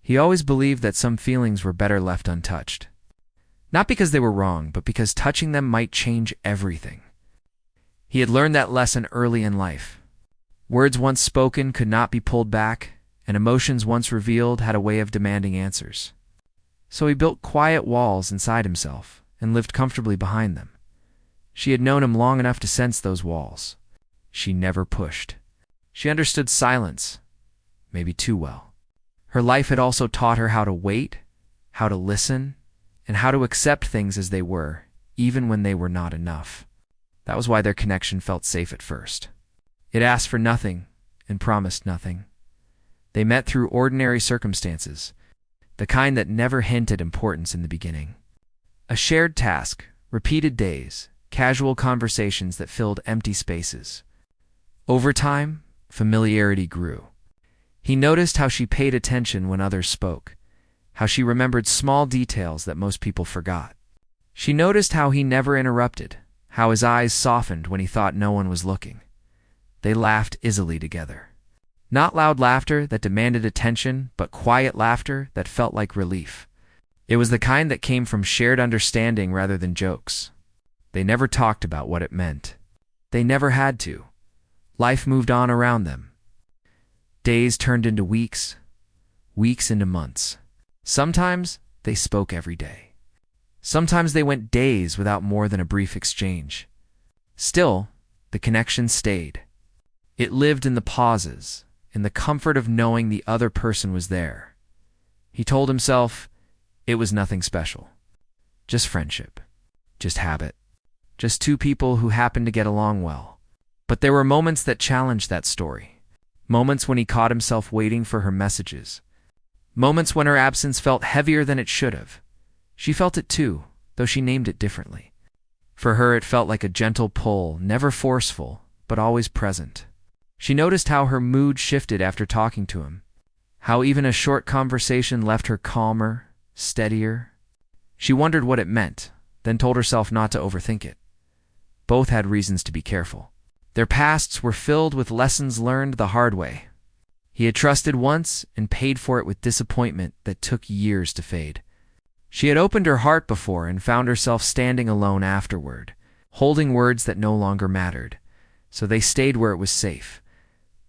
He always believed that some feelings were better left untouched. Not because they were wrong, but because touching them might change everything. He had learned that lesson early in life. Words once spoken could not be pulled back, and emotions once revealed had a way of demanding answers. So he built quiet walls inside himself and lived comfortably behind them. She had known him long enough to sense those walls. She never pushed. She understood silence, maybe too well. Her life had also taught her how to wait, how to listen, and how to accept things as they were, even when they were not enough. That was why their connection felt safe at first. It asked for nothing and promised nothing. They met through ordinary circumstances, the kind that never hinted importance in the beginning. A shared task, repeated days, casual conversations that filled empty spaces. Over time, familiarity grew. He noticed how she paid attention when others spoke, how she remembered small details that most people forgot. She noticed how he never interrupted, how his eyes softened when he thought no one was looking. They laughed easily together. Not loud laughter that demanded attention, but quiet laughter that felt like relief. It was the kind that came from shared understanding rather than jokes. They never talked about what it meant. They never had to. Life moved on around them. Days turned into weeks, weeks into months. Sometimes they spoke every day. Sometimes they went days without more than a brief exchange. Still, the connection stayed. It lived in the pauses, in the comfort of knowing the other person was there. He told himself it was nothing special. Just friendship. Just habit. Just two people who happened to get along well. But there were moments that challenged that story. Moments when he caught himself waiting for her messages. Moments when her absence felt heavier than it should have. She felt it too, though she named it differently. For her, it felt like a gentle pull, never forceful, but always present. She noticed how her mood shifted after talking to him, how even a short conversation left her calmer, steadier. She wondered what it meant, then told herself not to overthink it. Both had reasons to be careful. Their pasts were filled with lessons learned the hard way. He had trusted once and paid for it with disappointment that took years to fade. She had opened her heart before and found herself standing alone afterward, holding words that no longer mattered, so they stayed where it was safe.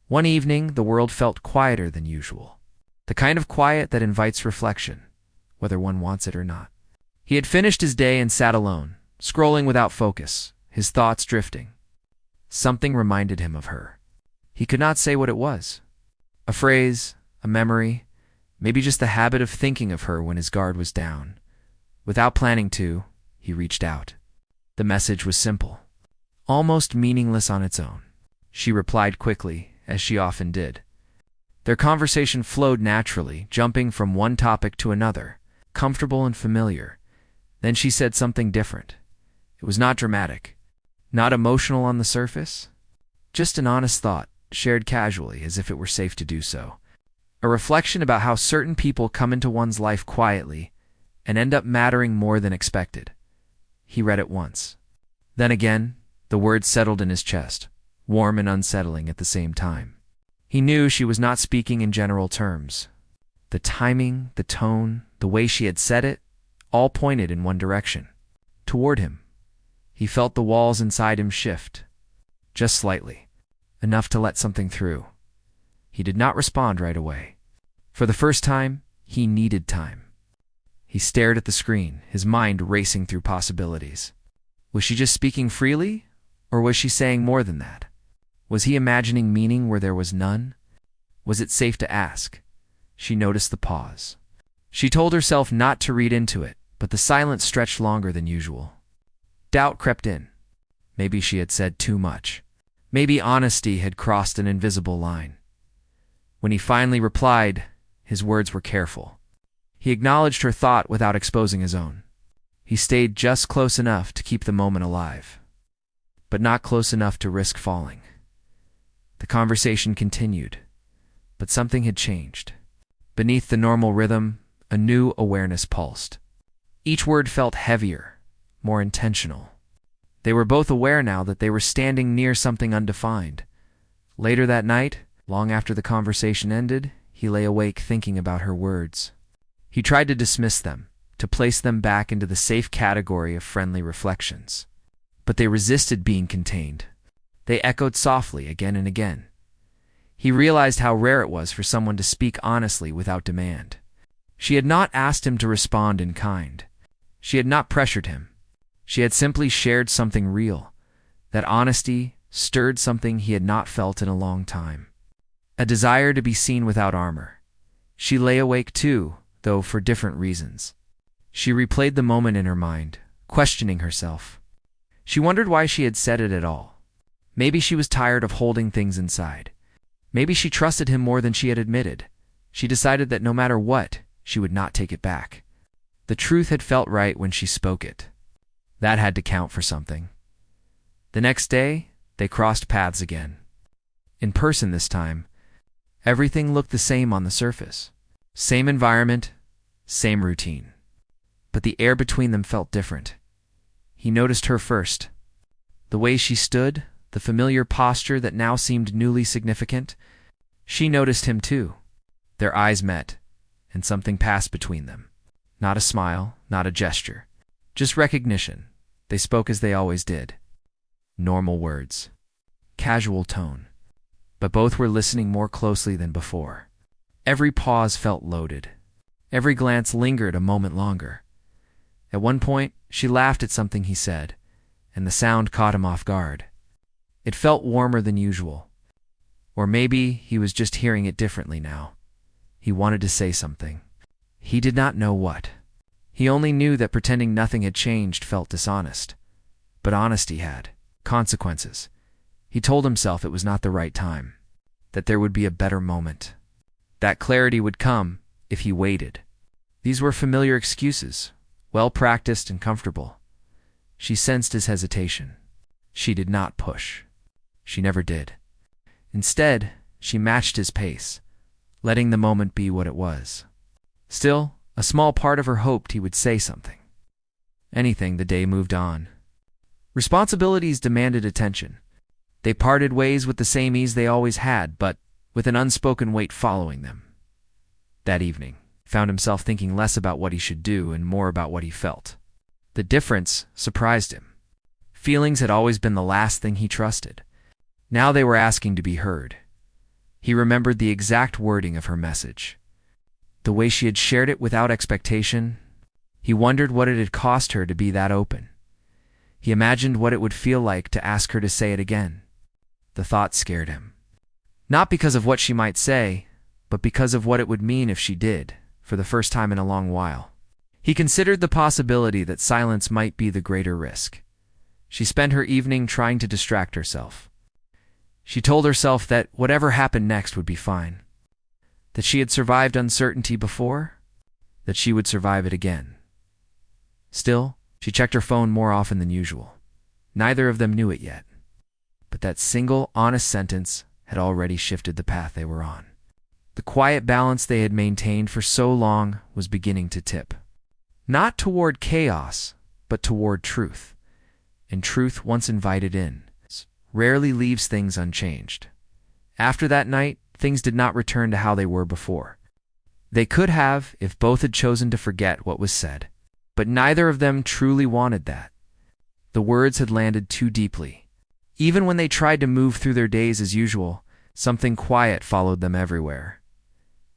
One evening, the world felt quieter than usual, the kind of quiet that invites reflection, whether one wants it or not. He had finished his day and sat alone, scrolling without focus, his thoughts drifting. Something reminded him of her. He could not say what it was. A phrase, a memory, maybe just the habit of thinking of her when his guard was down. Without planning to, he reached out. The message was simple, almost meaningless on its own. She replied quickly, as she often did. Their conversation flowed naturally, jumping from one topic to another, comfortable and familiar. Then she said something different. It was not dramatic, not emotional on the surface, just an honest thought, shared casually as if it were safe to do so. A reflection about how certain people come into one's life quietly and end up mattering more than expected. He read it once. Then again, the words settled in his chest, warm and unsettling at the same time. He knew she was not speaking in general terms. The timing, the tone, the way she had said it, all pointed in one direction, toward him. He felt the walls inside him shift, just slightly, enough to let something through. He did not respond right away. For the first time, he needed time. He stared at the screen, his mind racing through possibilities. Was she just speaking freely, or was she saying more than that? Was he imagining meaning where there was none? Was it safe to ask? She noticed the pause. She told herself not to read into it, but the silence stretched longer than usual. Doubt crept in. Maybe she had said too much. Maybe honesty had crossed an invisible line. When he finally replied, his words were careful. He acknowledged her thought without exposing his own. He stayed just close enough to keep the moment alive, but not close enough to risk falling. The conversation continued, but something had changed. Beneath the normal rhythm, a new awareness pulsed. Each word felt heavier, more intentional. They were both aware now that they were standing near something undefined. Later that night, long after the conversation ended, he lay awake thinking about her words. He tried to dismiss them, to place them back into the safe category of friendly reflections. But they resisted being contained. They echoed softly again and again. He realized how rare it was for someone to speak honestly without demand. She had not asked him to respond in kind. She had not pressured him. She had simply shared something real. That honesty stirred something he had not felt in a long time. A desire to be seen without armor. She lay awake too, though for different reasons. She replayed the moment in her mind, questioning herself. She wondered why she had said it at all. Maybe she was tired of holding things inside. Maybe she trusted him more than she had admitted. She decided that no matter what, she would not take it back. The truth had felt right when she spoke it. That had to count for something. The next day, they crossed paths again. In person this time. Everything looked the same on the surface. Same environment, same routine. But the air between them felt different. He noticed her first. The way she stood, the familiar posture that now seemed newly significant. She noticed him too. Their eyes met, and something passed between them. Not a smile, not a gesture. Just recognition. They spoke as they always did. Normal words. Casual tone. But both were listening more closely than before. Every pause felt loaded. Every glance lingered a moment longer. At one point, she laughed at something he said, and the sound caught him off guard. It felt warmer than usual. Or maybe he was just hearing it differently now. He wanted to say something. He did not know what. He only knew that pretending nothing had changed felt dishonest. But honesty had consequences. He told himself it was not the right time, that there would be a better moment. That clarity would come if he waited. These were familiar excuses, well-practiced and comfortable. She sensed his hesitation. She did not push. She never did. Instead, she matched his pace, letting the moment be what it was. Still, a small part of her hoped he would say something. Anything. The day moved on. Responsibilities demanded attention. They parted ways with the same ease they always had, but with an unspoken weight following them. That evening, he found himself thinking less about what he should do and more about what he felt. The difference surprised him. Feelings had always been the last thing he trusted. Now they were asking to be heard. He remembered the exact wording of her message. The way she had shared it without expectation. He wondered what it had cost her to be that open. He imagined what it would feel like to ask her to say it again. The thought scared him. Not because of what she might say, but because of what it would mean if she did, for the first time in a long while. He considered the possibility that silence might be the greater risk. She spent her evening trying to distract herself. She told herself that whatever happened next would be fine. That she had survived uncertainty before, that she would survive it again. Still, she checked her phone more often than usual. Neither of them knew it yet. But that single, honest sentence had already shifted the path they were on. The quiet balance they had maintained for so long was beginning to tip. Not toward chaos, but toward truth. And truth, once invited in, rarely leaves things unchanged. After that night, things did not return to how they were before. They could have if both had chosen to forget what was said. But neither of them truly wanted that. The words had landed too deeply. Even when they tried to move through their days as usual, something quiet followed them everywhere.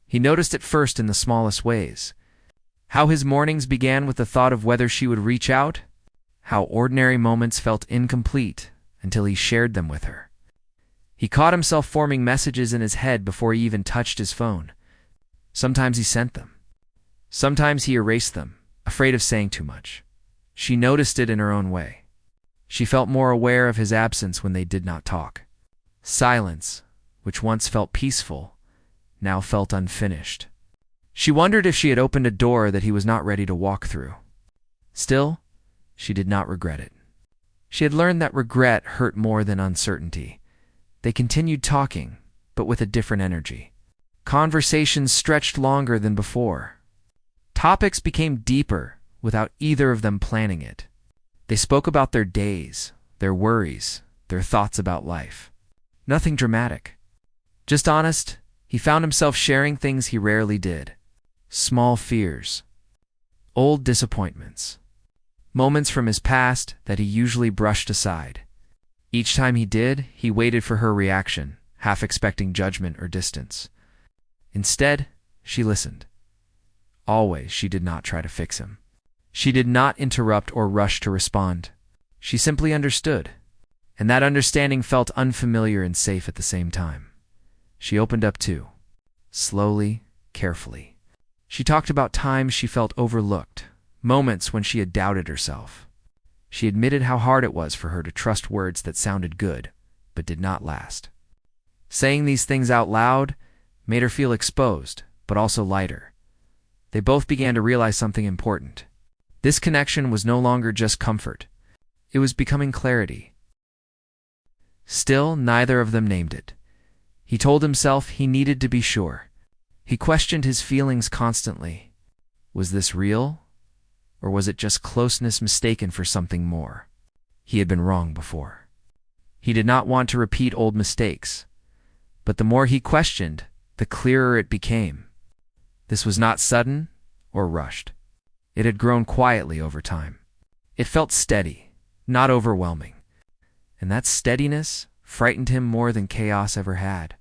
He noticed it first in the smallest ways. How his mornings began with the thought of whether she would reach out. How ordinary moments felt incomplete until he shared them with her. He caught himself forming messages in his head before he even touched his phone. Sometimes he sent them. Sometimes he erased them, afraid of saying too much. She noticed it in her own way. She felt more aware of his absence when they did not talk. Silence, which once felt peaceful, now felt unfinished. She wondered if she had opened a door that he was not ready to walk through. Still, she did not regret it. She had learned that regret hurt more than uncertainty. They continued talking, but with a different energy. Conversations stretched longer than before. Topics became deeper without either of them planning it. They spoke about their days, their worries, their thoughts about life. Nothing dramatic. Just honest, He found himself sharing things he rarely did. Small fears, old disappointments, moments from his past that he usually brushed aside. Each time he did, he waited for her reaction, half expecting judgment or distance. Instead, she listened. Always, she did not try to fix him. She did not interrupt or rush to respond. She simply understood, and that understanding felt unfamiliar and safe at the same time. She opened up too, slowly, carefully. She talked about times she felt overlooked, moments when she had doubted herself. She admitted how hard it was for her to trust words that sounded good, but did not last. Saying these things out loud made her feel exposed, but also lighter. They both began to realize something important. This connection was no longer just comfort. It was becoming clarity. Still, neither of them named it. He told himself he needed to be sure. He questioned his feelings constantly. Was this real? Or was it just closeness mistaken for something more? He had been wrong before. He did not want to repeat old mistakes. But the more he questioned, the clearer it became. This was not sudden or rushed. It had grown quietly over time. It felt steady, not overwhelming. And that steadiness frightened him more than chaos ever had.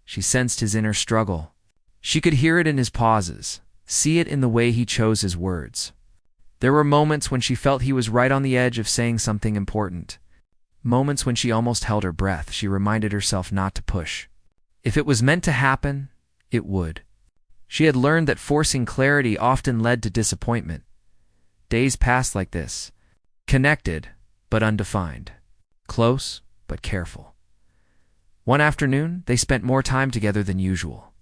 She sensed his inner struggle. She could hear it in his pauses, see it in the way he chose his words. There were moments when she felt he was right on the edge of saying something important. Moments when she almost held her breath. She reminded herself not to push. If it was meant to happen, it would. She had learned that forcing clarity often led to disappointment. Days passed like this, connected but undefined, close but careful. One afternoon, they spent more time together than usual.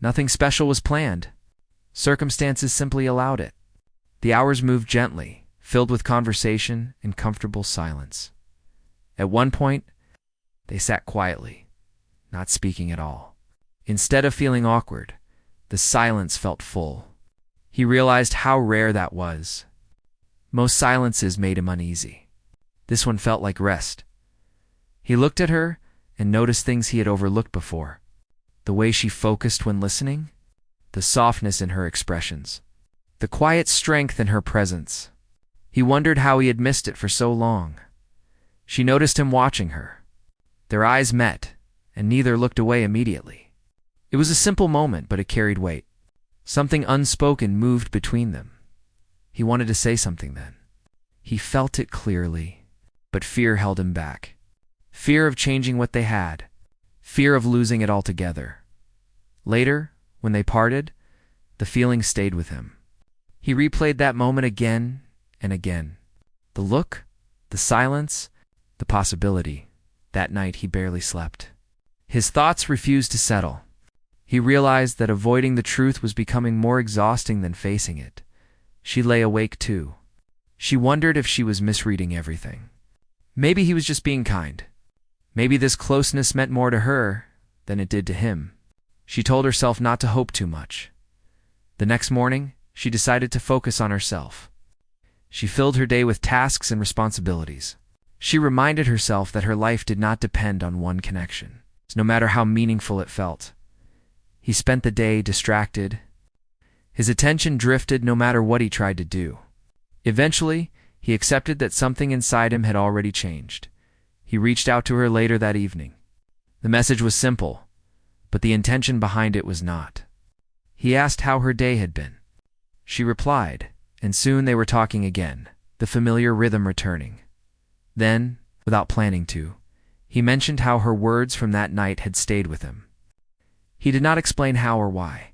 Nothing special was planned. Circumstances simply allowed it. The hours moved gently, filled with conversation and comfortable silence. At one point, they sat quietly, not speaking at all. Instead of feeling awkward, the silence felt full. He realized how rare that was. Most silences made him uneasy. This one felt like rest. He looked at her and noticed things he had overlooked before. The way she focused when listening, the softness in her expressions, the quiet strength in her presence. He wondered how he had missed it for so long. She noticed him watching her. Their eyes met, and neither looked away immediately. It was a simple moment, but it carried weight. Something unspoken moved between them. He wanted to say something then. He felt it clearly, but fear held him back. Fear of changing what they had. Fear of losing it altogether. Later, when they parted, the feeling stayed with him. He replayed that moment again and again. The look, the silence, the possibility. That night he barely slept. His thoughts refused to settle. He realized that avoiding the truth was becoming more exhausting than facing it. She lay awake too. She wondered if she was misreading everything. Maybe he was just being kind. Maybe this closeness meant more to her than it did to him. She told herself not to hope too much. The next morning, she decided to focus on herself. She filled her day with tasks and responsibilities. She reminded herself that her life did not depend on one connection, no matter how meaningful it felt. He spent the day distracted. His attention drifted no matter what he tried to do. Eventually, he accepted that something inside him had already changed. He reached out to her later that evening. The message was simple, but the intention behind it was not. He asked how her day had been. She replied, and soon they were talking again, the familiar rhythm returning. Then, without planning to, he mentioned how her words from that night had stayed with him. He did not explain how or why.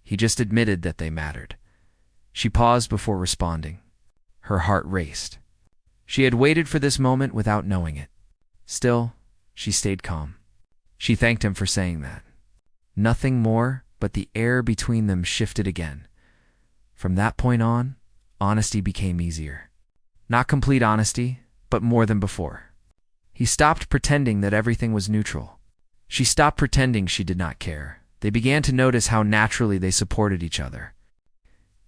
He just admitted that they mattered. She paused before responding. Her heart raced. She had waited for this moment without knowing it. Still, she stayed calm. She thanked him for saying that. Nothing more, but the air between them shifted again. From that point on, honesty became easier. Not complete honesty, but more than before. He stopped pretending that everything was neutral. She stopped pretending she did not care. They began to notice how naturally they supported each other.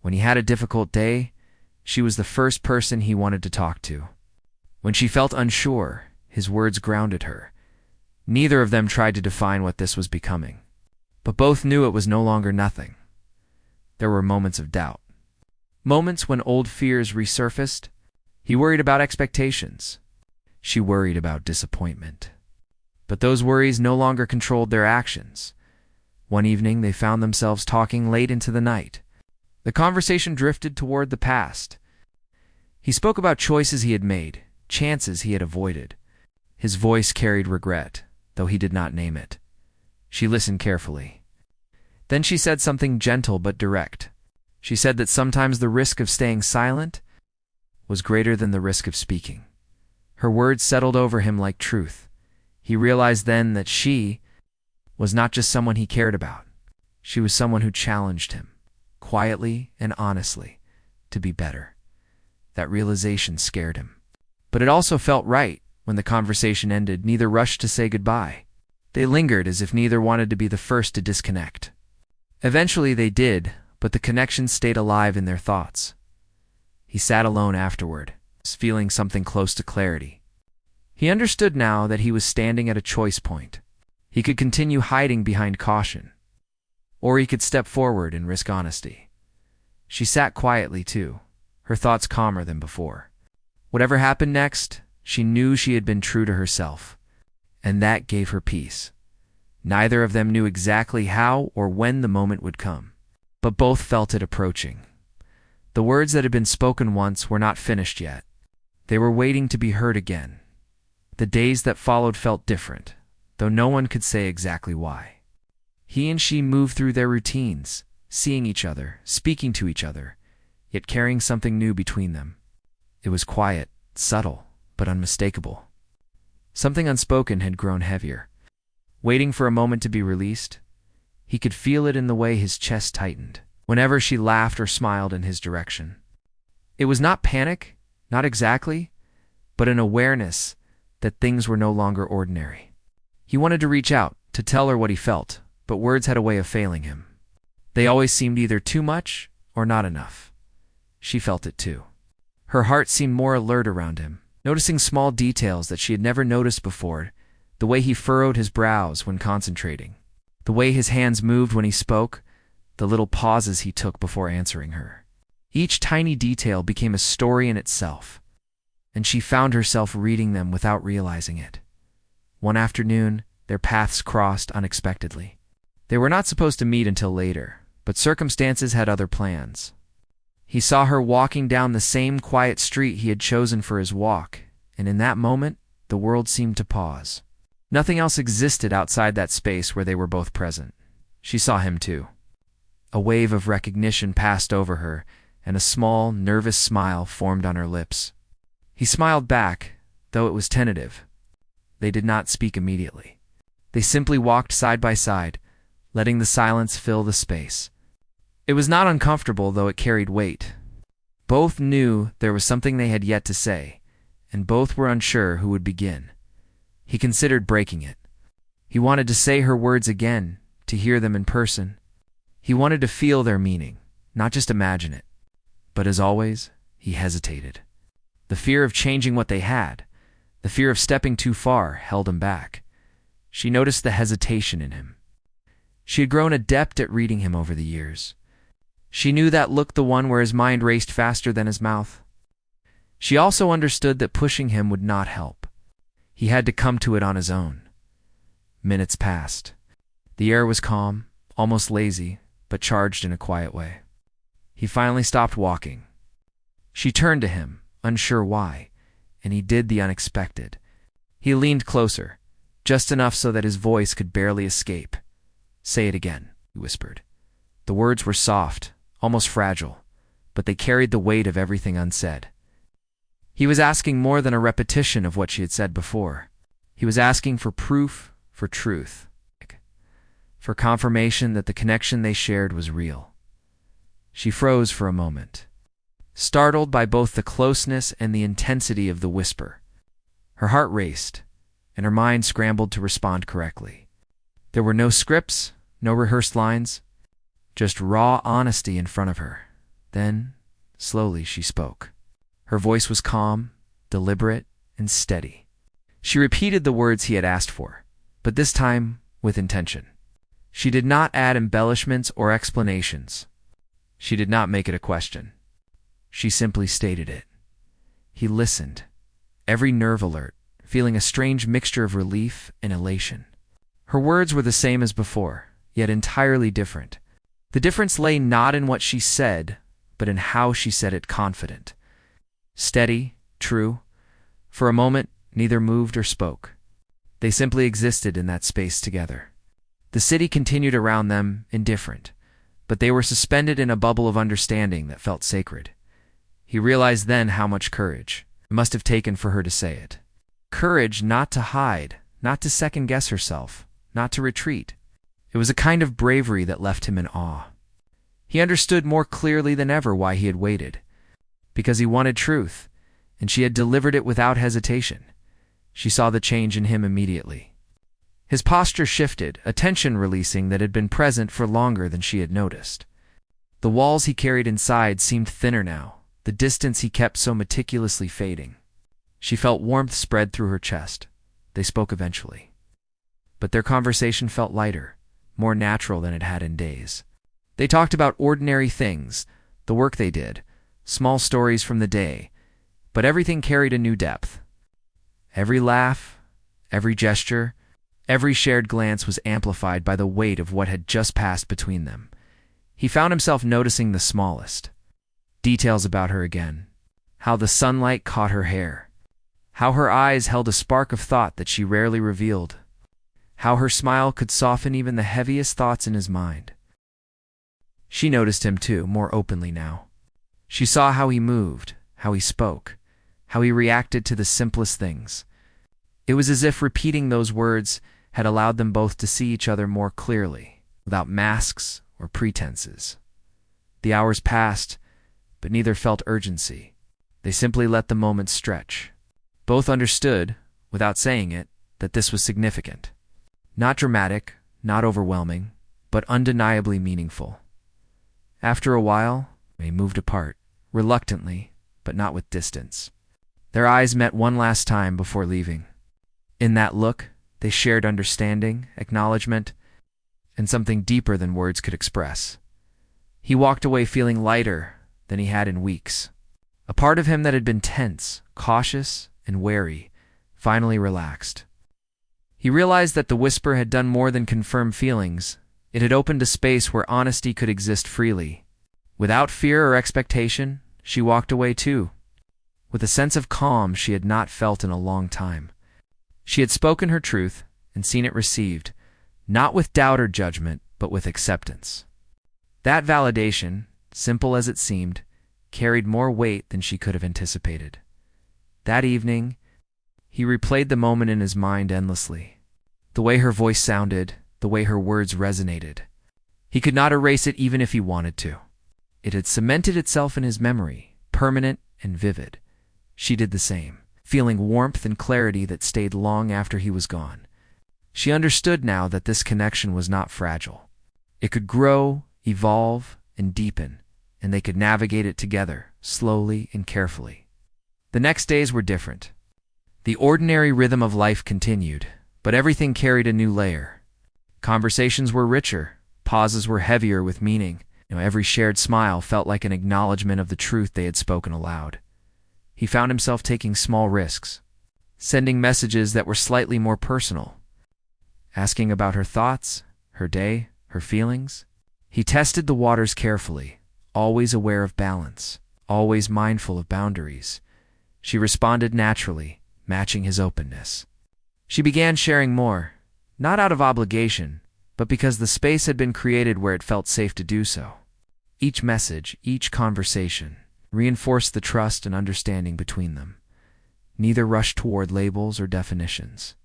When he had a difficult day, she was the first person he wanted to talk to. When she felt unsure, his words grounded her. Neither of them tried to define what this was becoming. But both knew it was no longer nothing. There were moments of doubt. Moments when old fears resurfaced. He worried about expectations. She worried about disappointment. But those worries no longer controlled their actions. One evening, they found themselves talking late into the night. The conversation drifted toward the past. He spoke about choices he had made, chances he had avoided. His voice carried regret, though he did not name it. She listened carefully. Then she said something gentle but direct. She said that sometimes the risk of staying silent was greater than the risk of speaking. Her words settled over him like truth. He realized then that she was not just someone he cared about. She was someone who challenged him, quietly and honestly, to be better. That realization scared him. But it also felt right. When the conversation ended, neither rushed to say goodbye. They lingered as if neither wanted to be the first to disconnect. Eventually they did, but the connection stayed alive in their thoughts. He sat alone afterward, feeling something close to clarity. He understood now that he was standing at a choice point. He could continue hiding behind caution, or he could step forward and risk honesty. She sat quietly too, her thoughts calmer than before. Whatever happened next, she knew she had been true to herself, and that gave her peace. Neither of them knew exactly how or when the moment would come, but both felt it approaching. The words that had been spoken once were not finished yet. They were waiting to be heard again. The days that followed felt different, though no one could say exactly why. He and she moved through their routines, seeing each other, speaking to each other, yet carrying something new between them. It was quiet, subtle, but unmistakable. Something unspoken had grown heavier, waiting for a moment to be released. He could feel it in the way his chest tightened, whenever she laughed or smiled in his direction. It was not panic, not exactly, but an awareness that things were no longer ordinary. He wanted to reach out, to tell her what he felt, but words had a way of failing him. They always seemed either too much or not enough. She felt it too. Her heart seemed more alert around him, noticing small details that she had never noticed before, the way he furrowed his brows when concentrating, the way his hands moved when he spoke, the little pauses he took before answering her. Each tiny detail became a story in itself, and she found herself reading them without realizing it. One afternoon, their paths crossed unexpectedly. They were not supposed to meet until later, but circumstances had other plans. He saw her walking down the same quiet street he had chosen for his walk, and in that moment, the world seemed to pause. Nothing else existed outside that space where they were both present. She saw him too. A wave of recognition passed over her, and a small, nervous smile formed on her lips. He smiled back, though it was tentative. They did not speak immediately. They simply walked side by side, letting the silence fill the space. It was not uncomfortable, though it carried weight. Both knew there was something they had yet to say, and both were unsure who would begin. He considered breaking it. He wanted to say her words again, to hear them in person. He wanted to feel their meaning, not just imagine it. But as always, he hesitated. The fear of changing what they had, the fear of stepping too far, held him back. She noticed the hesitation in him. She had grown adept at reading him over the years. She knew that look, the one where his mind raced faster than his mouth. She also understood that pushing him would not help. He had to come to it on his own. Minutes passed. The air was calm, almost lazy, but charged in a quiet way. He finally stopped walking. She turned to him, unsure why, and he did the unexpected. He leaned closer, just enough so that his voice could barely escape. "Say it again," he whispered. The words were soft, almost fragile, but they carried the weight of everything unsaid. He was asking more than a repetition of what she had said before. He was asking for proof, for truth, for confirmation that the connection they shared was real. She froze for a moment, startled by both the closeness and the intensity of the whisper. Her heart raced, and her mind scrambled to respond correctly. There were no scripts, no rehearsed lines, just raw honesty in front of her. Then, slowly, she spoke. Her voice was calm, deliberate, and steady. She repeated the words he had asked for, but this time with intention. She did not add embellishments or explanations. She did not make it a question. She simply stated it. He listened, every nerve alert, feeling a strange mixture of relief and elation. Her words were the same as before, yet entirely different. The difference lay not in what she said, but in how she said it confident. Steady, true. For a moment, neither moved or spoke. They simply existed in that space together. The city continued around them, indifferent, but they were suspended in a bubble of understanding that felt sacred. He realized then how much courage it must have taken for her to say it. Courage not to hide, not to second-guess herself, not to retreat. It was a kind of bravery that left him in awe. He understood more clearly than ever why he had waited. Because he wanted truth, and she had delivered it without hesitation. She saw the change in him immediately. His posture shifted, a tension releasing that had been present for longer than she had noticed. The walls he carried inside seemed thinner now, the distance he kept so meticulously fading. She felt warmth spread through her chest. They spoke eventually. But their conversation felt lighter, more natural than it had in days. They talked about ordinary things, the work they did, small stories from the day, but everything carried a new depth. Every laugh, every gesture, every shared glance was amplified by the weight of what had just passed between them. He found himself noticing the smallest details about her again, how the sunlight caught her hair, how her eyes held a spark of thought that she rarely revealed, how her smile could soften even the heaviest thoughts in his mind. She noticed him too, more openly now. She saw how he moved, how he spoke, how he reacted to the simplest things. It was as if repeating those words had allowed them both to see each other more clearly, without masks or pretenses. The hours passed, but neither felt urgency. They simply let the moment stretch. Both understood, without saying it, that this was significant. Not dramatic, not overwhelming, but undeniably meaningful. After a while, they moved apart, reluctantly, but not with distance. Their eyes met one last time before leaving. In that look, they shared understanding, acknowledgement, and something deeper than words could express. He walked away feeling lighter than he had in weeks. A part of him that had been tense, cautious, and wary finally relaxed. He realized that the whisper had done more than confirm feelings. It had opened a space where honesty could exist freely. Without fear or expectation, she walked away too, with a sense of calm she had not felt in a long time. She had spoken her truth and seen it received, not with doubt or judgment, but with acceptance. That validation, simple as it seemed, carried more weight than she could have anticipated. That evening, he replayed the moment in his mind endlessly. The way her voice sounded, the way her words resonated. He could not erase it even if he wanted to. It had cemented itself in his memory, permanent and vivid. She did the same, feeling warmth and clarity that stayed long after he was gone. She understood now that this connection was not fragile. It could grow, evolve, and deepen, and they could navigate it together, slowly and carefully. The next days were different. The ordinary rhythm of life continued, but everything carried a new layer. Conversations were richer, pauses were heavier with meaning. Every shared smile felt like an acknowledgement of the truth they had spoken aloud. He found himself taking small risks, sending messages that were slightly more personal, asking about her thoughts, her day, her feelings. He tested the waters carefully, always aware of balance, always mindful of boundaries. She responded naturally, matching his openness. She began sharing more, not out of obligation, but because the space had been created where it felt safe to do so. Each message, each conversation, reinforced the trust and understanding between them. Neither rushed toward labels or definitions.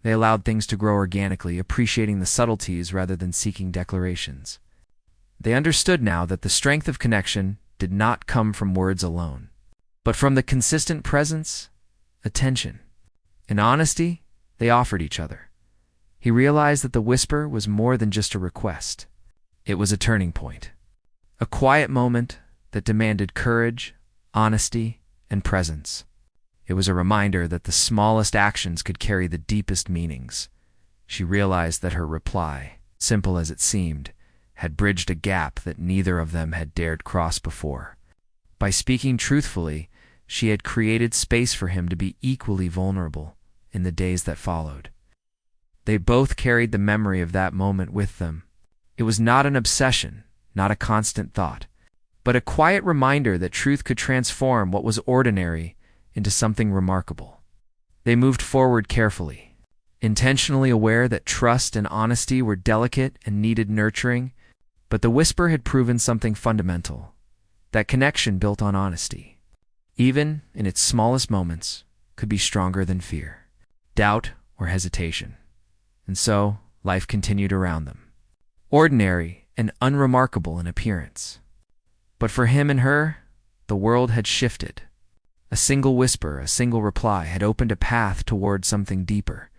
They allowed things to grow organically, appreciating the subtleties rather than seeking declarations. They understood now that the strength of connection did not come from words alone, but from the consistent presence, attention, and honesty they offered each other. He realized that the whisper was more than just a request. It was a turning point. A quiet moment that demanded courage, honesty, and presence. It was a reminder that the smallest actions could carry the deepest meanings. She realized that her reply, simple as it seemed, had bridged a gap that neither of them had dared cross before. By speaking truthfully, she had created space for him to be equally vulnerable in the days that followed. They both carried the memory of that moment with them. It was not an obsession, not a constant thought, but a quiet reminder that truth could transform what was ordinary into something remarkable. They moved forward carefully, intentionally aware that trust and honesty were delicate and needed nurturing, but the whisper had proven something fundamental, that connection built on honesty, even in its smallest moments, could be stronger than fear, doubt, or hesitation. And so, life continued around them, ordinary and unremarkable in appearance. But for him and her, the world had shifted. A single whisper, a single reply had opened a path toward something deeper,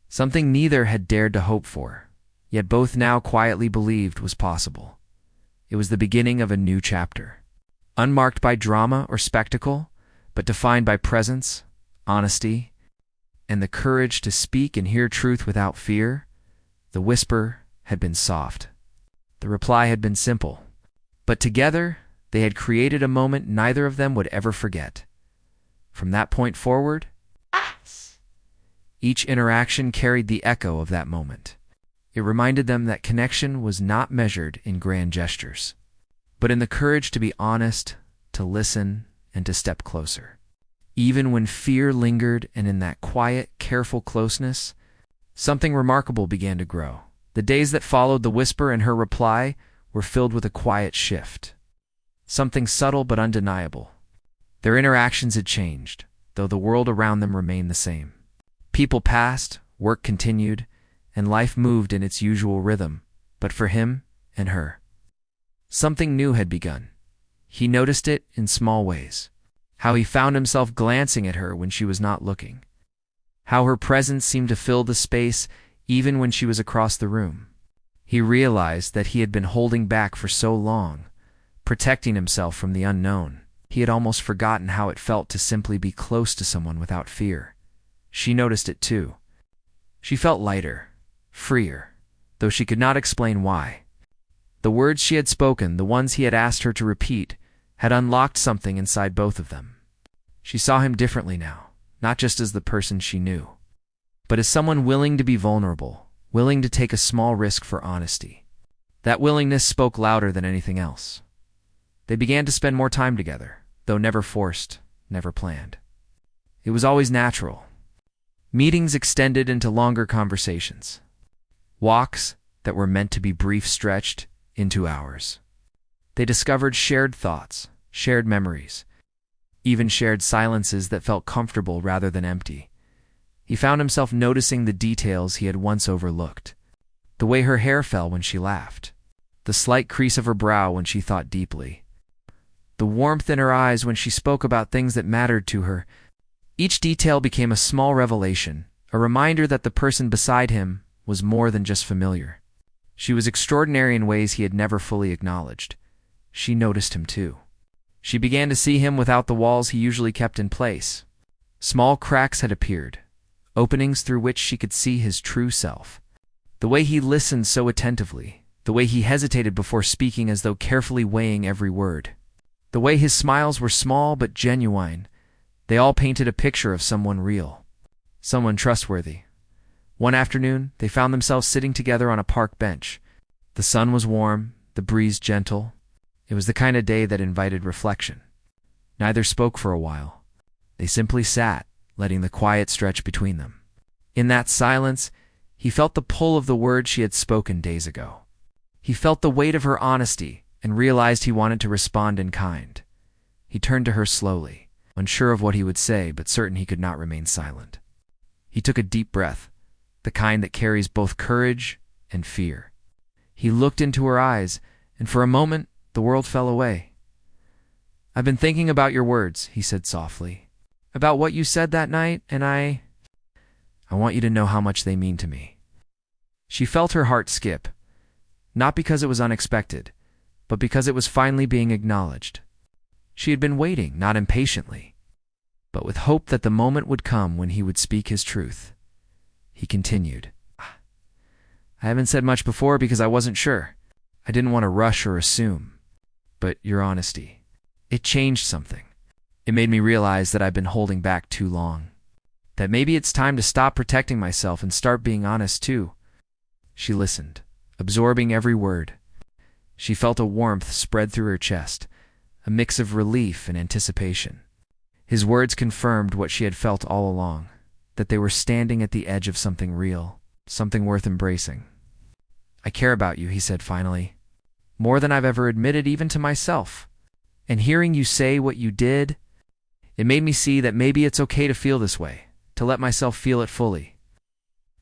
something neither had dared to hope for, yet both now quietly believed was possible. It was the beginning of a new chapter, unmarked by drama or spectacle, but defined by presence, honesty, and the courage to speak and hear truth without fear. The whisper had been soft. The reply had been simple. But together, they had created a moment neither of them would ever forget. From that point forward, each interaction carried the echo of that moment. It reminded them that connection was not measured in grand gestures, but in the courage to be honest, to listen, and to step closer. Even when fear lingered, and in that quiet, careful closeness, something remarkable began to grow. The days that followed the whisper and her reply were filled with a quiet shift, something subtle but undeniable. Their interactions had changed, though the world around them remained the same. People passed, work continued, and life moved in its usual rhythm, but for him and her, something new had begun. He noticed it in small ways. How he found himself glancing at her when she was not looking. How her presence seemed to fill the space even when she was across the room. He realized that he had been holding back for so long, protecting himself from the unknown. He had almost forgotten how it felt to simply be close to someone without fear. She noticed it too. She felt lighter, freer, though she could not explain why. The words she had spoken, the ones he had asked her to repeat, had unlocked something inside both of them. She saw him differently now, not just as the person she knew, but as someone willing to be vulnerable, willing to take a small risk for honesty. That willingness spoke louder than anything else. They began to spend more time together, though never forced, never planned. It was always natural. Meetings extended into longer conversations. Walks that were meant to be brief stretched into hours. They discovered shared thoughts, shared memories, even shared silences that felt comfortable rather than empty. He found himself noticing the details he had once overlooked. The way her hair fell when she laughed, the slight crease of her brow when she thought deeply, the warmth in her eyes when she spoke about things that mattered to her. Each detail became a small revelation, a reminder that the person beside him was more than just familiar. She was extraordinary in ways he had never fully acknowledged. She noticed him too. She began to see him without the walls he usually kept in place. Small cracks had appeared, openings through which she could see his true self. The way he listened so attentively, the way he hesitated before speaking as though carefully weighing every word, the way his smiles were small but genuine, they all painted a picture of someone real, someone trustworthy. One afternoon, they found themselves sitting together on a park bench. The sun was warm, the breeze gentle. It was the kind of day that invited reflection. Neither spoke for a while. They simply sat, letting the quiet stretch between them. In that silence, he felt the pull of the words she had spoken days ago. He felt the weight of her honesty and realized he wanted to respond in kind. He turned to her slowly, unsure of what he would say, but certain he could not remain silent. He took a deep breath, the kind that carries both courage and fear. He looked into her eyes, and for a moment, the world fell away. "I've been thinking about your words," he said softly, "about what you said that night, and I want you to know how much they mean to me." She felt her heart skip, not because it was unexpected, but because it was finally being acknowledged. She had been waiting, not impatiently, but with hope that the moment would come when he would speak his truth. He continued, I haven't said much before because I wasn't sure. I didn't want to rush or assume. But your honesty, it changed something. It made me realize that I've been holding back too long. That maybe it's time to stop protecting myself and start being honest too. She listened, absorbing every word. She felt a warmth spread through her chest, a mix of relief and anticipation. His words confirmed what she had felt all along, that they were standing at the edge of something real, something worth embracing. I care about you, he said finally, more than I've ever admitted even to myself. And hearing you say what you did, it made me see that maybe it's okay to feel this way, to let myself feel it fully.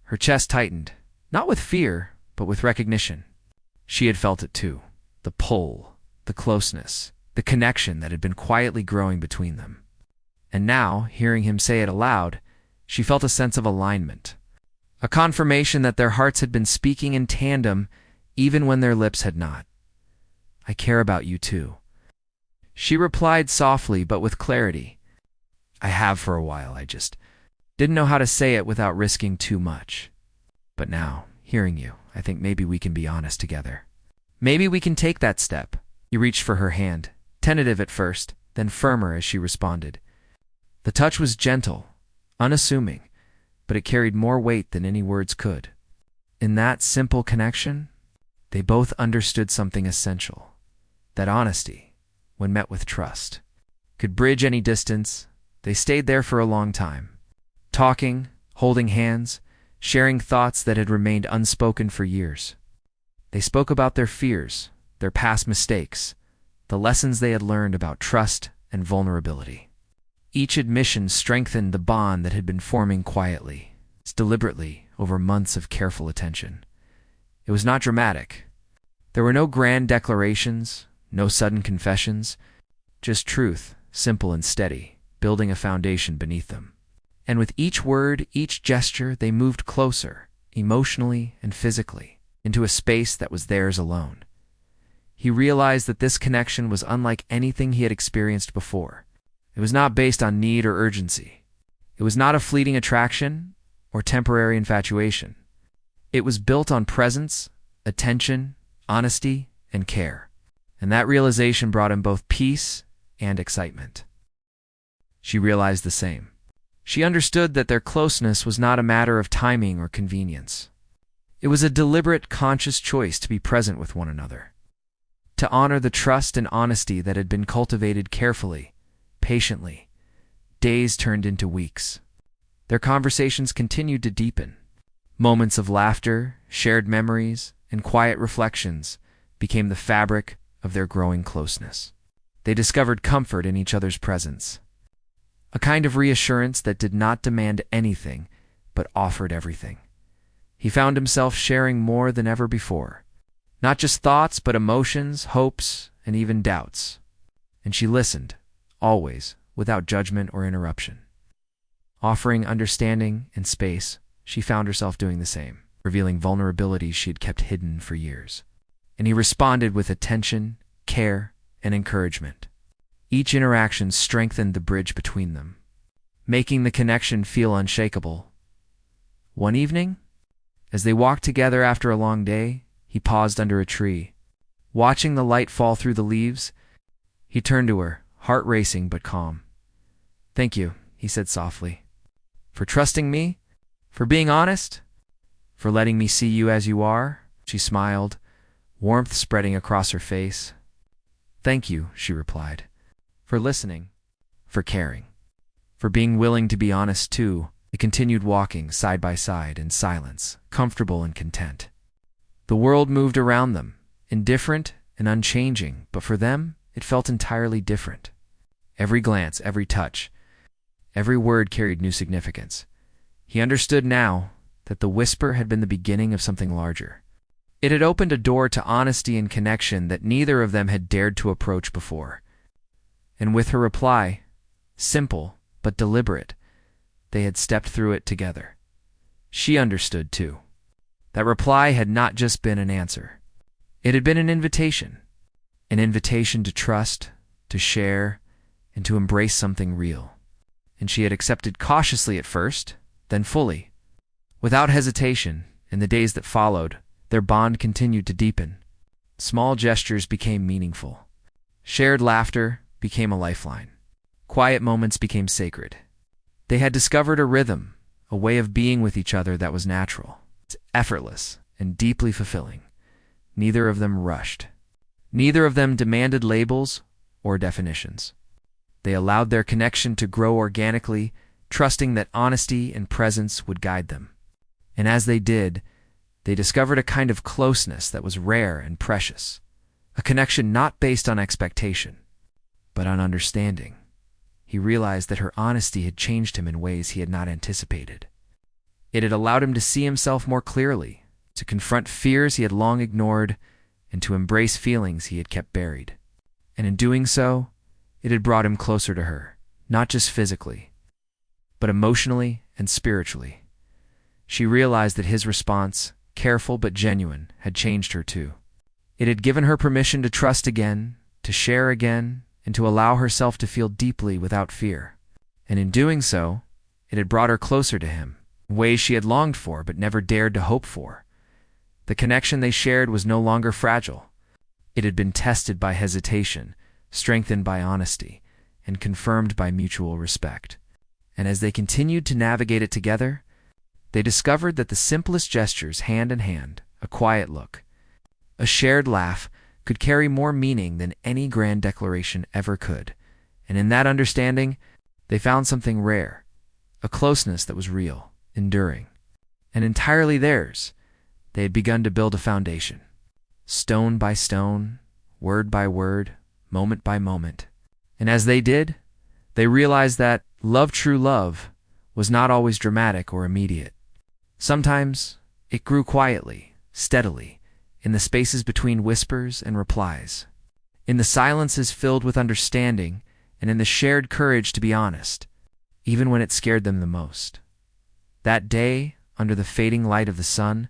Her chest tightened, not with fear, but with recognition. She had felt it too, the pull, the closeness, the connection that had been quietly growing between them. And now, hearing him say it aloud, she felt a sense of alignment, a confirmation that their hearts had been speaking in tandem even when their lips had not. I care about you too. She replied softly but with clarity. I have for a while, I just didn't know how to say it without risking too much. But now, hearing you, I think maybe we can be honest together. Maybe we can take that step. He reached for her hand, tentative at first, then firmer as she responded. The touch was gentle, unassuming, but it carried more weight than any words could. In that simple connection, they both understood something essential, that honesty, when met with trust, could bridge any distance. They stayed there for a long time, talking, holding hands, sharing thoughts that had remained unspoken for years. They spoke about their fears, their past mistakes, the lessons they had learned about trust and vulnerability. Each admission strengthened the bond that had been forming quietly, deliberately, over months of careful attention. It was not dramatic. There were no grand declarations, no sudden confessions, just truth, simple and steady, building a foundation beneath them. And with each word, each gesture, they moved closer, emotionally and physically, into a space that was theirs alone. He realized that this connection was unlike anything he had experienced before. It was not based on need or urgency. It was not a fleeting attraction or temporary infatuation. It was built on presence, attention, honesty, and care. And that realization brought him both peace and excitement. She realized the same. She understood that their closeness was not a matter of timing or convenience. It was a deliberate, conscious choice to be present with one another, to honor the trust and honesty that had been cultivated carefully, patiently. Days turned into weeks. Their conversations continued to deepen. Moments of laughter, shared memories, and quiet reflections became the fabric of their growing closeness. They discovered comfort in each other's presence, a kind of reassurance that did not demand anything, but offered everything. He found himself sharing more than ever before, not just thoughts, but emotions, hopes, and even doubts. And she listened, always, without judgment or interruption. Offering understanding and space, she found herself doing the same, revealing vulnerabilities she had kept hidden for years. And he responded with attention, care, and encouragement. Each interaction strengthened the bridge between them, making the connection feel unshakable. One evening, as they walked together after a long day, he paused under a tree. Watching the light fall through the leaves, he turned to her, heart racing but calm. "Thank you," he said softly, "for trusting me, for being honest, for letting me see you as you are." She smiled, warmth spreading across her face. "Thank you," she replied, "for listening, for caring, for being willing to be honest too." They continued walking side by side in silence, comfortable and content. The world moved around them, indifferent and unchanging, but for them, it felt entirely different. Every glance, every touch, every word carried new significance. He understood now that the whisper had been the beginning of something larger. It had opened a door to honesty and connection that neither of them had dared to approach before. And with her reply, simple but deliberate, they had stepped through it together. She understood, too. That reply had not just been an answer. It had been an invitation to trust, to share, and to embrace something real. And she had accepted cautiously at first, then fully. Without hesitation, in the days that followed, Their bond continued to deepen. Small gestures became meaningful. Shared laughter became a lifeline. Quiet moments became sacred. They had discovered a rhythm, a way of being with each other that was natural, effortless, and deeply fulfilling. Neither of them rushed. Neither of them demanded labels or definitions. They allowed their connection to grow organically, trusting that honesty and presence would guide them. And as they did, they discovered a kind of closeness that was rare and precious, a connection not based on expectation, but on understanding. He realized that her honesty had changed him in ways he had not anticipated. It had allowed him to see himself more clearly, to confront fears he had long ignored, and to embrace feelings he had kept buried. And in doing so, it had brought him closer to her, not just physically, but emotionally and spiritually. She realized that his response, careful but genuine, had changed her too. It had given her permission to trust again, to share again, and to allow herself to feel deeply without fear. And in doing so, it had brought her closer to him, in ways she had longed for but never dared to hope for. The connection they shared was no longer fragile. It had been tested by hesitation, strengthened by honesty, and confirmed by mutual respect. And as they continued to navigate it together, they discovered that the simplest gestures, hand in hand, a quiet look, a shared laugh, could carry more meaning than any grand declaration ever could. And in that understanding, they found something rare, a closeness that was real, enduring, and entirely theirs. They had begun to build a foundation, stone by stone, word by word, moment by moment. And as they did, they realized that true love, was not always dramatic or immediate. Sometimes it grew quietly, steadily, in the spaces between whispers and replies, in the silences filled with understanding, and in the shared courage to be honest, even when it scared them the most. That day, under the fading light of the sun,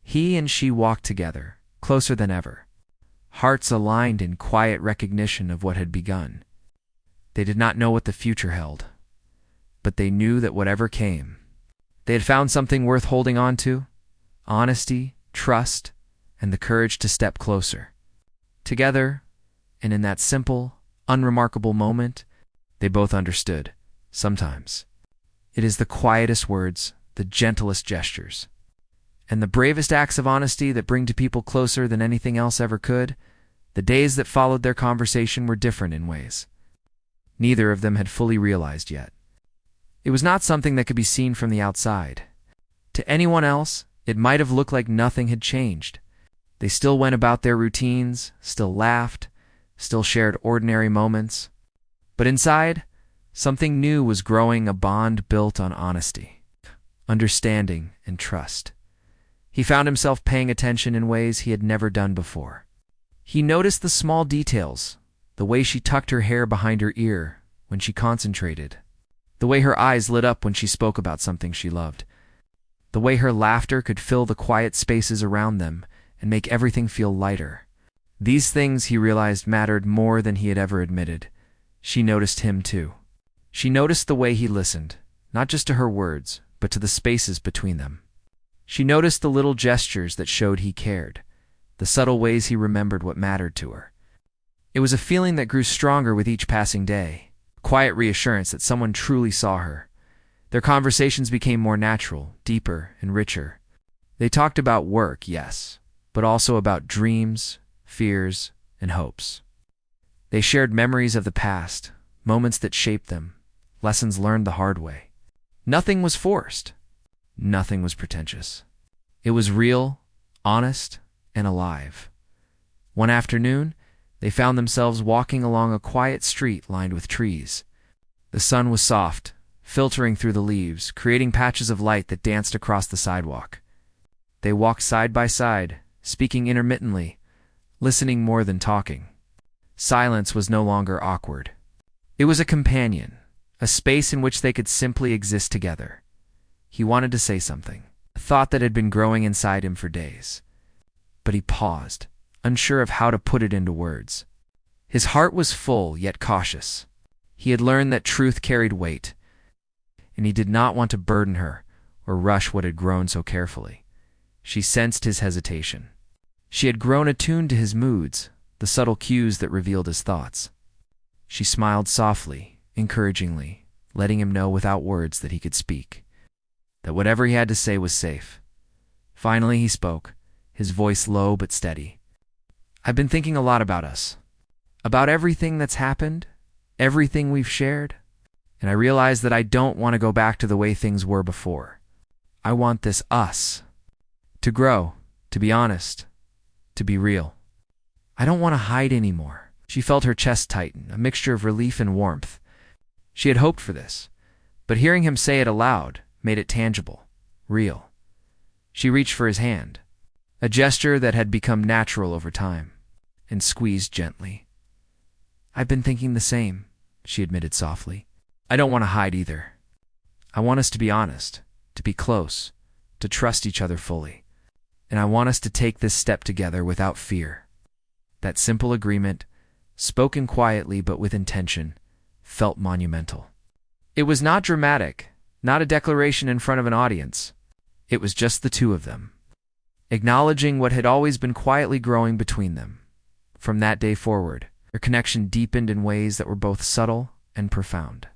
he and she walked together, closer than ever, hearts aligned in quiet recognition of what had begun. They did not know what the future held, but they knew that whatever came, they had found something worth holding on to: honesty, trust, and the courage to step closer. Together, and in that simple, unremarkable moment, they both understood. Sometimes it is the quietest words, the gentlest gestures, and the bravest acts of honesty that bring to people closer than anything else ever could. The days that followed their conversation were different in ways neither of them had fully realized yet. It was not something that could be seen from the outside. To anyone else, it might have looked like nothing had changed. They still went about their routines, still laughed, still shared ordinary moments. But inside, something new was growing, a bond built on honesty, understanding, and trust. He found himself paying attention in ways he had never done before. He noticed the small details, the way she tucked her hair behind her ear when she concentrated, the way her eyes lit up when she spoke about something she loved, the way her laughter could fill the quiet spaces around them and make everything feel lighter. These things, he realized, mattered more than he had ever admitted. She noticed him too. She noticed the way he listened, not just to her words, but to the spaces between them. She noticed the little gestures that showed he cared, the subtle ways he remembered what mattered to her. It was a feeling that grew stronger with each passing day, quiet reassurance that someone truly saw her. Their conversations became more natural, deeper, and richer. They talked about work, yes, but also about dreams, fears, and hopes. They shared memories of the past, moments that shaped them, lessons learned the hard way. Nothing was forced. Nothing was pretentious. It was real, honest, and alive. One afternoon, they found themselves walking along a quiet street lined with trees. The sun was soft, filtering through the leaves, creating patches of light that danced across the sidewalk. They walked side by side, speaking intermittently, listening more than talking. Silence was no longer awkward. It was a companion, a space in which they could simply exist together. He wanted to say something, a thought that had been growing inside him for days. But he paused, unsure of how to put it into words. His heart was full, yet cautious. He had learned that truth carried weight, and he did not want to burden her or rush what had grown so carefully. She sensed his hesitation. She had grown attuned to his moods, the subtle cues that revealed his thoughts. She smiled softly, encouragingly, letting him know without words that he could speak, that whatever he had to say was safe. Finally he spoke, his voice low but steady. "I've been thinking a lot about us, about everything that's happened, everything we've shared, and I realize that I don't want to go back to the way things were before. I want this us to grow, to be honest, to be real. I don't want to hide anymore." She felt her chest tighten, a mixture of relief and warmth. She had hoped for this, but hearing him say it aloud made it tangible, real. She reached for his hand, a gesture that had become natural over time, and squeezed gently. "I've been thinking the same," she admitted softly. "I don't want to hide either. I want us to be honest, to be close, to trust each other fully. And I want us to take this step together without fear." That simple agreement, spoken quietly but with intention, felt monumental. It was not dramatic, not a declaration in front of an audience. It was just the two of them, acknowledging what had always been quietly growing between them. From that day forward, their connection deepened in ways that were both subtle and profound.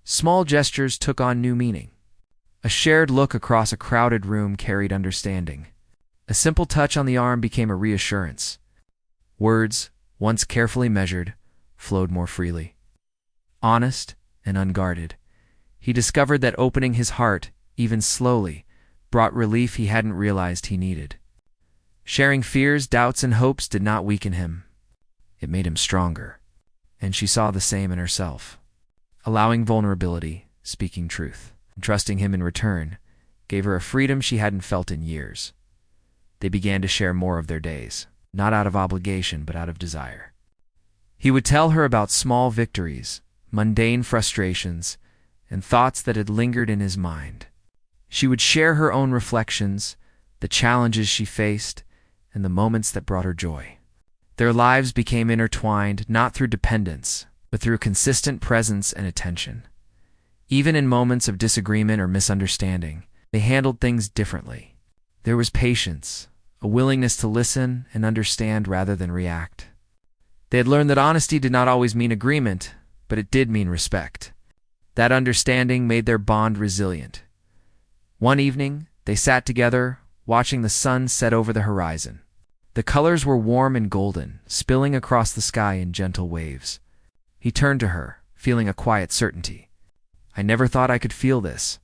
Small gestures took on new meaning. A shared look across a crowded room carried understanding. A simple touch on the arm became a reassurance. Words, once carefully measured, flowed more freely. Honest and unguarded, he discovered that opening his heart, even slowly, brought relief he hadn't realized he needed. Sharing fears, doubts, and hopes did not weaken him. It made him stronger, and she saw the same in herself. Allowing vulnerability, speaking truth, and trusting him in return, gave her a freedom she hadn't felt in years. They began to share more of their days, not out of obligation but out of desire. He would tell her about small victories, mundane frustrations, and thoughts that had lingered in his mind. She would share her own reflections, the challenges she faced, and the moments that brought her joy. Their lives became intertwined not through dependence, but through consistent presence and attention. Even in moments of disagreement or misunderstanding, they handled things differently. There was patience, a willingness to listen and understand rather than react. They had learned that honesty did not always mean agreement, but it did mean respect. That understanding made their bond resilient. One evening, they sat together, watching the sun set over the horizon. The colors were warm and golden, spilling across the sky in gentle waves. He turned to her, feeling a quiet certainty. "I never thought I could feel this.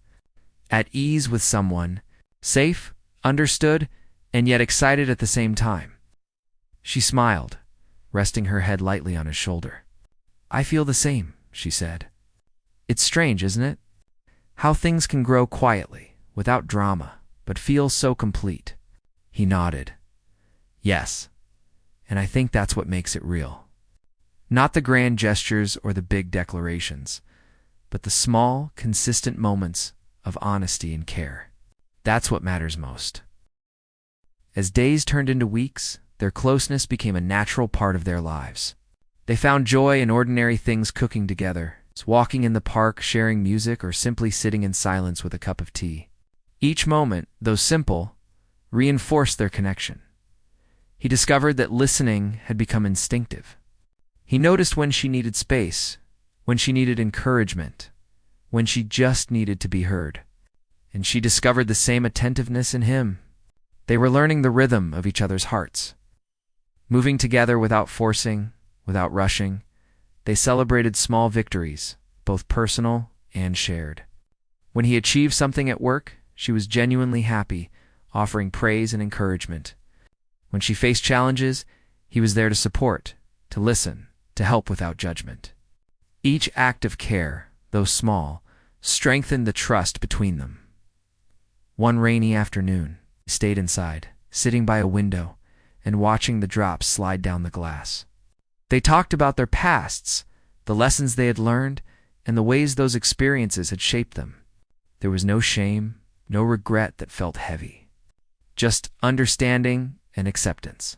At ease with someone, safe, understood, and yet excited at the same time." She smiled, resting her head lightly on his shoulder. "I feel the same," she said. "It's strange, isn't it? How things can grow quietly, without drama, but feel so complete." He nodded. "Yes, and I think that's what makes it real. Not the grand gestures or the big declarations, but the small, consistent moments of honesty and care. That's what matters most." As days turned into weeks, their closeness became a natural part of their lives. They found joy in ordinary things, cooking together, walking in the park, sharing music, or simply sitting in silence with a cup of tea. Each moment, though simple, reinforced their connection. He discovered that listening had become instinctive. He noticed when she needed space, when she needed encouragement, when she just needed to be heard. And she discovered the same attentiveness in him. They were learning the rhythm of each other's hearts. Moving together without forcing, without rushing, they celebrated small victories, both personal and shared. When he achieved something at work, she was genuinely happy, offering praise and encouragement. When she faced challenges, he was there to support, to listen, to help without judgment. Each act of care, though small, strengthened the trust between them. One rainy afternoon, he stayed inside, sitting by a window and watching the drops slide down the glass. They talked about their pasts, the lessons they had learned, and the ways those experiences had shaped them. There was no shame, no regret that felt heavy. Just understanding and acceptance.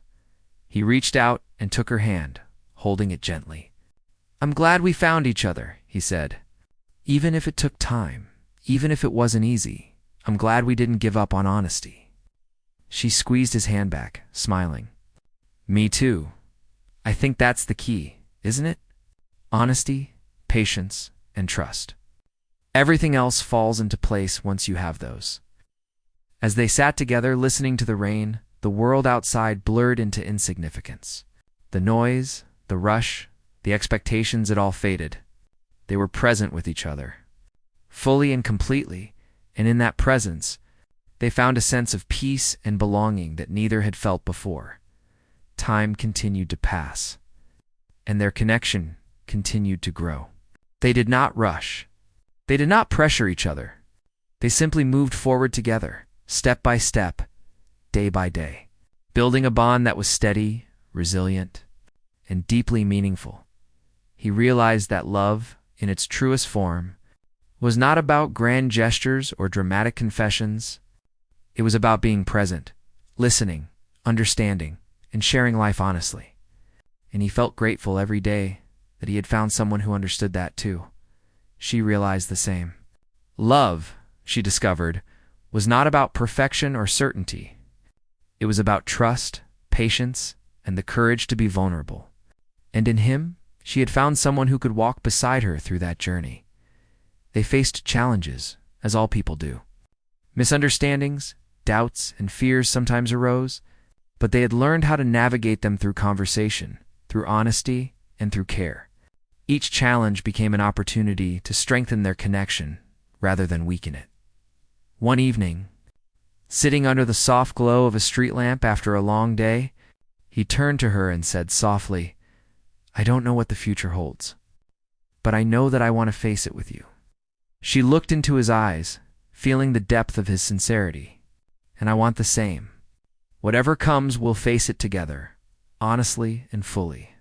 He reached out and took her hand, holding it gently. "I'm glad we found each other," he said. "Even if it took time, even if it wasn't easy, I'm glad we didn't give up on honesty." She squeezed his hand back, smiling. Me too. I think that's the key, isn't it? Honesty, patience, and trust. Everything else falls into place once you have those. As they sat together listening to the rain, the world outside blurred into insignificance. The noise, the rush, the expectations, it all faded. They were present with each other, fully and completely, and in that presence, they found a sense of peace and belonging that neither had felt before. Time continued to pass, and their connection continued to grow. They did not rush. They did not pressure each other. They simply moved forward together, step by step, day by day, building a bond that was steady, resilient, and deeply meaningful. He realized that love, in its truest form, was not about grand gestures or dramatic confessions. It was about being present, listening, understanding, and sharing life honestly. And he felt grateful every day that he had found someone who understood that too. She realized the same. Love, she discovered, was not about perfection or certainty. It was about trust, patience, and the courage to be vulnerable. And in him, she had found someone who could walk beside her through that journey. They faced challenges, as all people do. Misunderstandings, doubts, and fears sometimes arose, but they had learned how to navigate them through conversation, through honesty, and through care. Each challenge became an opportunity to strengthen their connection rather than weaken it. One evening, sitting under the soft glow of a street lamp after a long day, he turned to her and said softly, "I don't know what the future holds, but I know that I want to face it with you." She looked into his eyes, feeling the depth of his sincerity. "And I want the same. Whatever comes, we'll face it together, honestly and fully."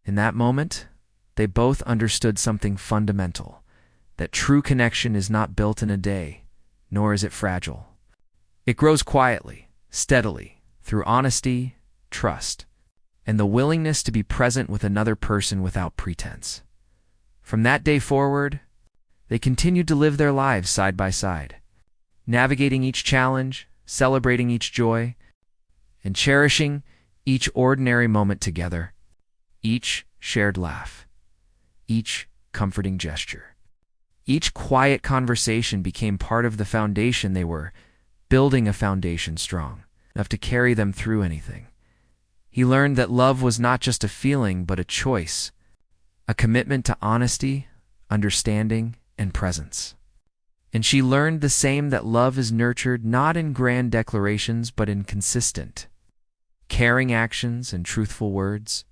In that moment, they both understood something fundamental, that true connection is not built in a day, nor is it fragile. It grows quietly, steadily, through honesty, trust, and the willingness to be present with another person without pretense. From that day forward, they continued to live their lives side by side, navigating each challenge, celebrating each joy, and cherishing each ordinary moment together, each shared laugh, each comforting gesture. Each quiet conversation became part of the foundation. They were building a foundation strong enough to carry them through anything. He learned that love was not just a feeling, but a choice, a commitment to honesty, understanding, and presence. And she learned the same, that love is nurtured not in grand declarations, but in consistent, caring actions and truthful words.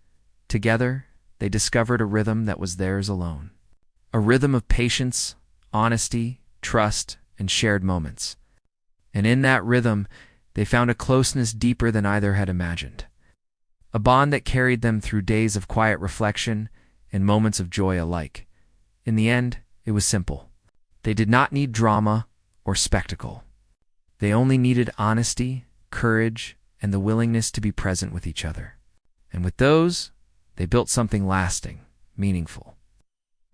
Together, they discovered a rhythm that was theirs alone. A rhythm of patience, honesty, trust, and shared moments. And in that rhythm, they found a closeness deeper than either had imagined. A bond that carried them through days of quiet reflection and moments of joy alike. In the end, it was simple. They did not need drama or spectacle. They only needed honesty, courage, and the willingness to be present with each other. And with those, they built something lasting, meaningful,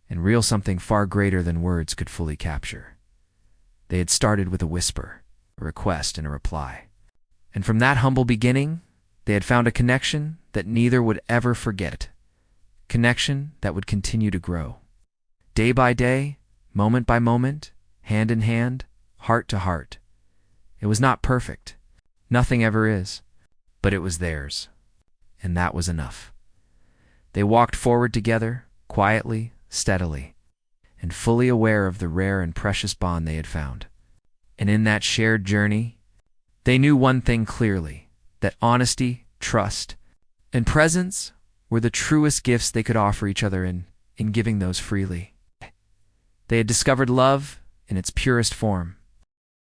and real, something far greater than words could fully capture. They had started with a whisper, a request, and a reply. And from that humble beginning, they had found a connection that neither would ever forget. Connection that would continue to grow. Day by day, moment by moment, hand in hand, heart to heart. It was not perfect. Nothing ever is. But it was theirs. And that was enough. They walked forward together, quietly, steadily, and fully aware of the rare and precious bond they had found. And in that shared journey, they knew one thing clearly, that honesty, trust, and presence were the truest gifts they could offer each other in giving those freely. They had discovered love in its purest form,